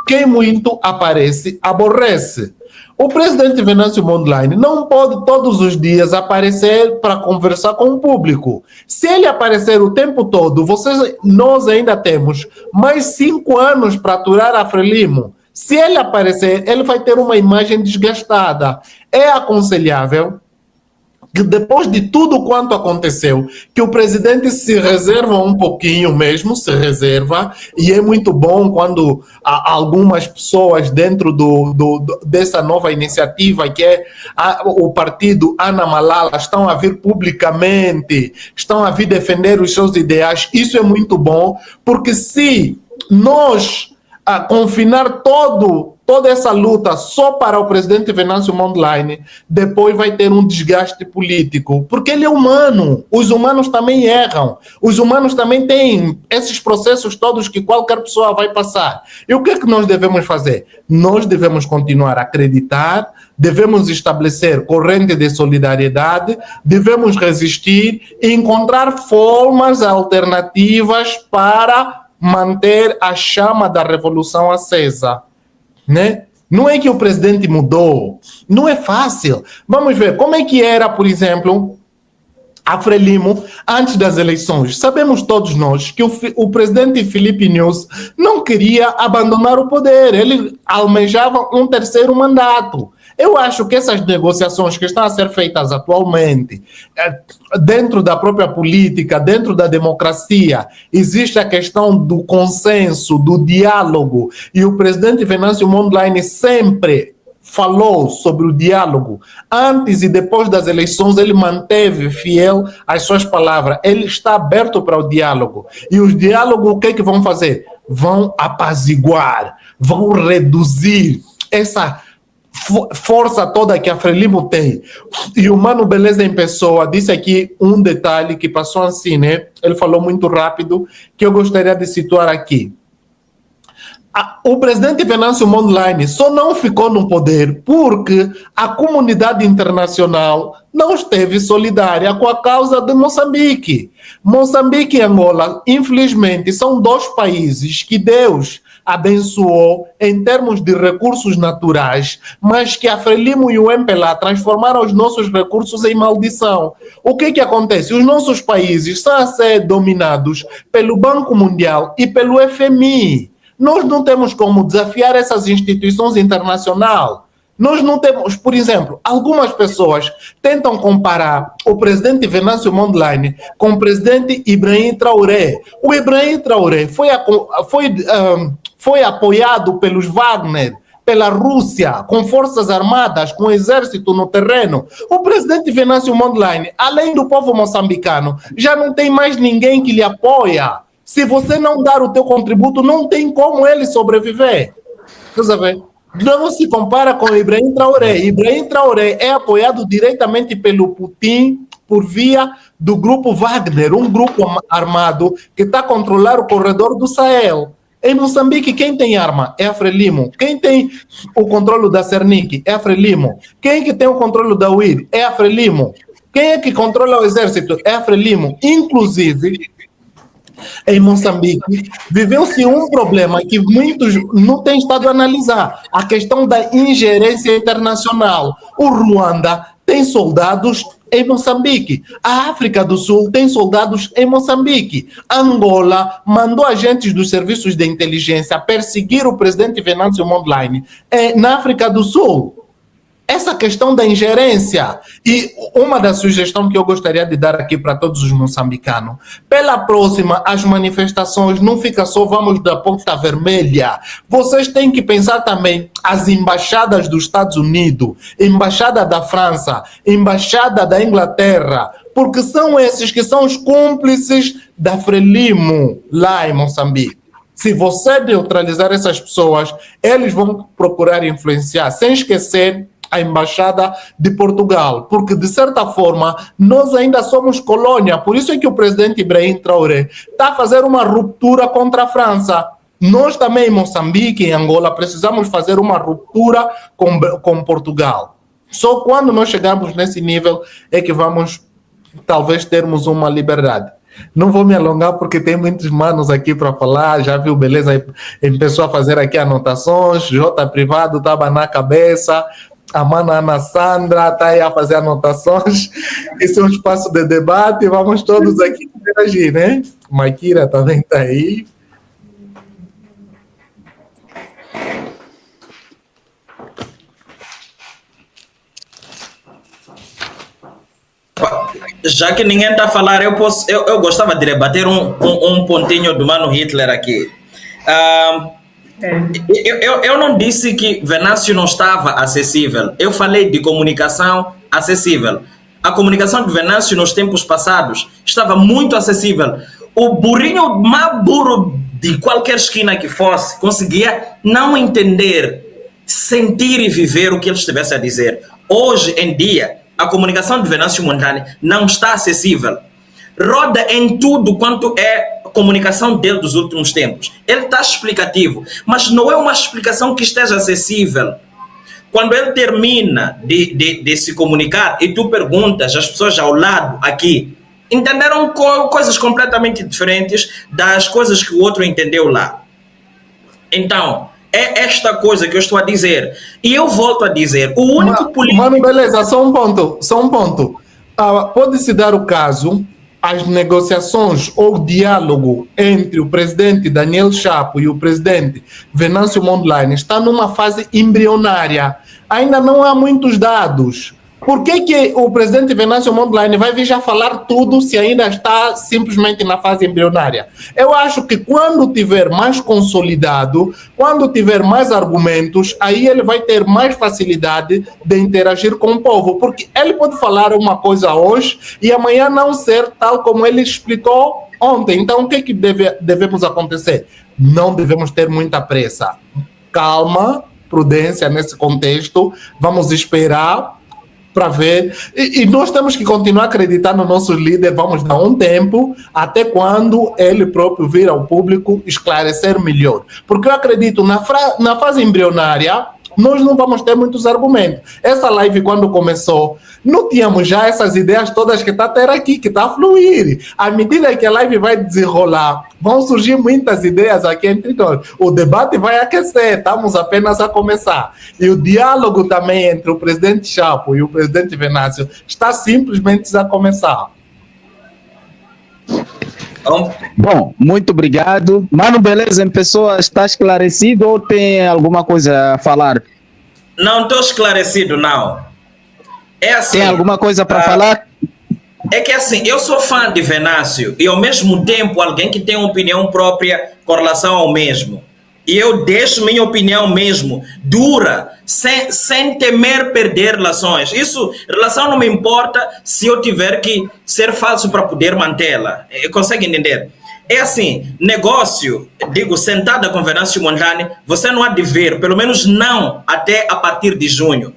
Quem muito aparece, aborrece. O presidente Venâncio Mondlane não pode todos os dias aparecer para conversar com o público. Se ele aparecer o tempo todo, nós ainda temos mais 5 anos para aturar a Frelimo. Se ele aparecer, ele vai ter uma imagem desgastada. É aconselhável que depois de tudo quanto aconteceu, que o presidente se reserva um pouquinho mesmo, se reserva, e é muito bom quando algumas pessoas dentro dessa nova iniciativa, que é o partido Ana Malala, estão a vir publicamente, estão a vir defender os seus ideais. Isso é muito bom, porque se nós confinar toda essa luta só para o presidente Venâncio Mondlane, depois vai ter um desgaste político, porque ele é humano, os humanos também erram, os humanos também têm esses processos todos que qualquer pessoa vai passar. E o que é que nós devemos fazer? Nós devemos continuar a acreditar, devemos estabelecer corrente de solidariedade, devemos resistir e encontrar formas alternativas para manter a chama da revolução acesa, né? Não é que o presidente mudou, não é fácil. Vamos ver como é que era, por exemplo, a Frelimo antes das eleições. Sabemos todos nós que o presidente Filipe Nunes não queria abandonar o poder, ele almejava um terceiro mandato. Eu acho que essas negociações que estão a ser feitas atualmente, dentro da própria política, dentro da democracia, existe a questão do consenso, do diálogo, e o presidente Venâncio Mondlane sempre falou sobre o diálogo. Antes e depois das eleições, ele manteve fiel às suas palavras. Ele está aberto para o diálogo. E os diálogos, o que é que vão fazer? Vão apaziguar, vão reduzir essa força toda que a Frelimo tem. E o Mano Beleza em pessoa disse aqui um detalhe que passou assim, né? Ele falou muito rápido, que eu gostaria de situar aqui. O presidente Venâncio Mondlane só não ficou no poder porque a comunidade internacional não esteve solidária com a causa de Moçambique. Moçambique e Angola, infelizmente, são 2 países que Deus abençoou em termos de recursos naturais, mas que a Frelimo e o MPLA transformaram os nossos recursos em maldição. O que acontece? Os nossos países estão a ser dominados pelo Banco Mundial e pelo FMI. Nós não temos como desafiar essas instituições internacionais. Nós não temos, por exemplo, algumas pessoas tentam comparar o presidente Venâncio Mondlane com o presidente Ibrahim Traoré. O Ibrahim Traoré foi apoiado pelos Wagner, pela Rússia, com forças armadas, com exército no terreno. O presidente Venâncio Mondlane, além do povo moçambicano, já não tem mais ninguém que lhe apoia. Se você não dar o teu contributo, não tem como ele sobreviver. Quer saber? Não se compara com Ibrahim Traoré. Ibrahim Traoré é apoiado diretamente pelo Putin por via do grupo Wagner, um grupo armado que está a controlar o corredor do Sahel. Em Moçambique, quem tem arma é a Frelimo. Quem tem o controle da Cernic é a Frelimo. Quem é que tem o controle da UID é a Frelimo. Quem é que controla o exército é a Frelimo. Inclusive, em Moçambique, viveu-se um problema que muitos não têm estado a analisar, a questão da ingerência internacional. O Ruanda tem soldados em Moçambique, a África do Sul tem soldados em Moçambique, Angola mandou agentes dos serviços de inteligência perseguir o presidente Venâncio Mondlane na África do Sul. Essa questão da ingerência, e uma das sugestões que eu gostaria de dar aqui para todos os moçambicanos, pela próxima, as manifestações não fica só vamos da ponta vermelha, vocês têm que pensar também as embaixadas dos Estados Unidos, embaixada da França, embaixada da Inglaterra, porque são esses que são os cúmplices da Frelimo lá em Moçambique. Se você neutralizar essas pessoas, eles vão procurar influenciar, sem esquecer a Embaixada de Portugal, porque de certa forma nós ainda somos colônia, por isso é que o presidente Ibrahim Traoré está a fazer uma ruptura contra a França. Nós também em Moçambique, em Angola, precisamos fazer uma ruptura com Portugal. Só quando nós chegarmos nesse nível é que vamos talvez termos uma liberdade. Não vou me alongar porque tem muitos manos aqui para falar. Já viu, beleza? Começou a fazer aqui anotações. J Privado estava na cabeça. A mana Ana Sandra está aí a fazer anotações. Esse é um espaço de debate. Vamos todos aqui interagir, né? Maquira também está aí. Já que ninguém está a falar, eu gostava de debater um pontinho do Mano Hitler aqui. Eu não disse que Venâncio não estava acessível. Eu falei de comunicação acessível. A comunicação de Venâncio nos tempos passados estava muito acessível. O burrinho mais burro de qualquer esquina que fosse conseguia não entender, sentir e viver o que ele estivesse a dizer. Hoje em dia, a comunicação de Venâncio Mondlane não está acessível. Roda em tudo quanto é comunicação dele dos últimos tempos. Ele está explicativo, mas não é uma explicação que esteja acessível. Quando ele termina de se comunicar e tu perguntas, as pessoas ao lado aqui entenderam coisas completamente diferentes das coisas que o outro entendeu lá. Então, é esta coisa que eu estou a dizer. E eu volto a dizer, o único político... Mano, beleza, só um ponto. Pode-se dar o caso, as negociações ou o diálogo entre o presidente Daniel Chapo e o presidente Venâncio Mondlane está numa fase embrionária. Ainda não há muitos dados. Por que o presidente Venâncio Mondlane vai vir já falar tudo se ainda está simplesmente na fase embrionária? Eu acho que quando tiver mais consolidado, quando tiver mais argumentos, aí ele vai ter mais facilidade de interagir com o povo, porque ele pode falar uma coisa hoje e amanhã não ser tal como ele explicou ontem. Então, o que devemos acontecer? Não devemos ter muita pressa. Calma, prudência nesse contexto, vamos esperar para ver, e nós temos que continuar a acreditar no nosso líder. Vamos dar um tempo até quando ele próprio vir ao público esclarecer melhor, porque eu acredito na fase embrionária nós não vamos ter muitos argumentos. Essa live quando começou não tínhamos já essas ideias todas que está a ter aqui, que está a fluir. À medida que a live vai desenrolar, vão surgir muitas ideias aqui entre nós. O debate vai aquecer, estamos apenas a começar. E o diálogo também entre o presidente Chapo e o presidente Venâncio está simplesmente a começar. Bom, muito obrigado. Mano, beleza, em pessoa, está esclarecido ou tem alguma coisa a falar? Não estou esclarecido, não. É assim, tem alguma coisa para falar? É que assim, eu sou fã de Venâncio e ao mesmo tempo alguém que tem uma opinião própria com relação ao mesmo. E eu deixo minha opinião mesmo, dura, sem temer perder relações. Relação não me importa se eu tiver que ser falso para poder mantê-la. Consegue entender? É assim, negócio, digo, sentada com Venâncio Mondlane, você não há de ver, pelo menos não até a partir de junho.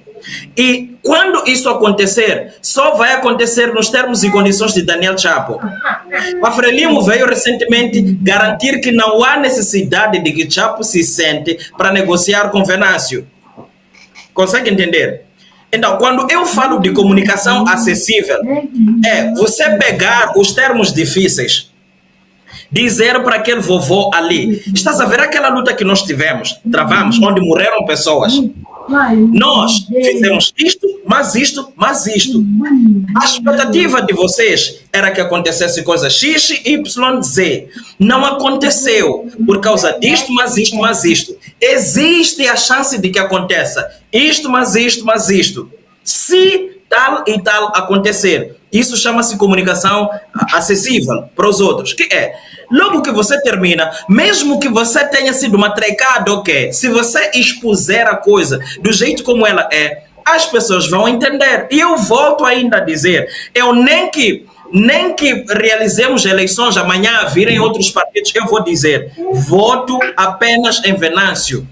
E quando isso acontecer, só vai acontecer nos termos e condições de Daniel Chapo. A Frelimo veio recentemente garantir que não há necessidade de que Chapo se sente para negociar com Venâncio. Consegue entender? Então, quando eu falo de comunicação acessível, é você pegar os termos difíceis, dizer para aquele vovô ali, estás a ver aquela luta que nós travamos, onde morreram pessoas? Nós fizemos isto, mas isto, mas isto. A expectativa de vocês era que acontecesse coisa X, Y, Z. Não aconteceu por causa disto, mas isto, mas isto. Existe a chance de que aconteça isto, mas isto, mas isto. Se tal e tal acontecer, isso chama-se comunicação acessível para os outros. Que é, logo que você termina, mesmo que você tenha sido matricado, ok, se você expuser a coisa do jeito como ela é, as pessoas vão entender. E eu volto ainda a dizer, eu nem que realizemos eleições amanhã, virem outros partidos, eu vou dizer, voto apenas em Venâncio.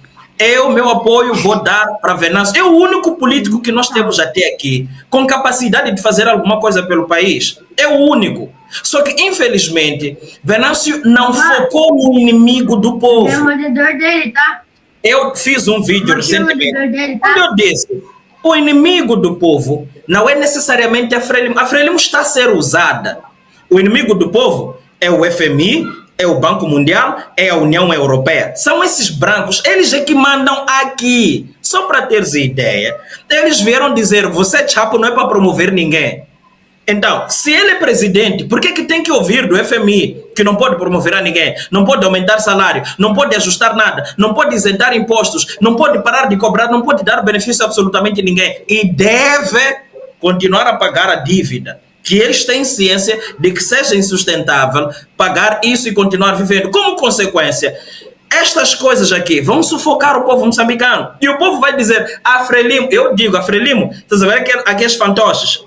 Meu apoio vou dar para Venâncio. É o único político que nós temos até aqui com capacidade de fazer alguma coisa pelo país. É o único. Só que, infelizmente, Venâncio não focou no inimigo do povo. É o moderador dele, tá? Eu fiz um vídeo recentemente onde eu disse, o inimigo do povo não é necessariamente a Frelimo. A Frelimo está a ser usada. O inimigo do povo é o FMI, é o Banco Mundial, é a União Europeia. São esses brancos, eles é que mandam aqui. Só para teres ideia, eles vieram dizer, você, Chapo, não é para promover ninguém. Então, se ele é presidente, por que tem que ouvir do FMI que não pode promover a ninguém, não pode aumentar salário, não pode ajustar nada, não pode isentar impostos, não pode parar de cobrar, não pode dar benefício a absolutamente ninguém e deve continuar a pagar a dívida, que eles têm ciência de que seja insustentável pagar isso e continuar vivendo. Como consequência, estas coisas aqui vão sufocar o povo moçambicano e o povo vai dizer, a Frelimo, eu digo, a Frelimo, estás a ver aqueles fantoches?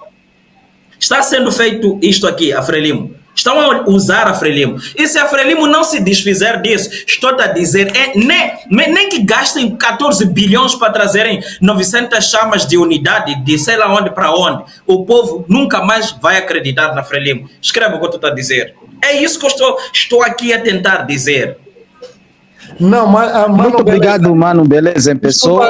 Está sendo feito isto aqui, a Frelimo. Estão a usar a Frelimo. E se a Frelimo não se desfizer disso, estou a dizer, nem que gastem 14 bilhões para trazerem 900 chamas de unidade, de sei lá onde para onde, o povo nunca mais vai acreditar na Frelimo. Escreva o que eu estou a dizer. É isso que eu estou aqui a tentar dizer. Não, Muito obrigado, Mano Beleza, em pessoa.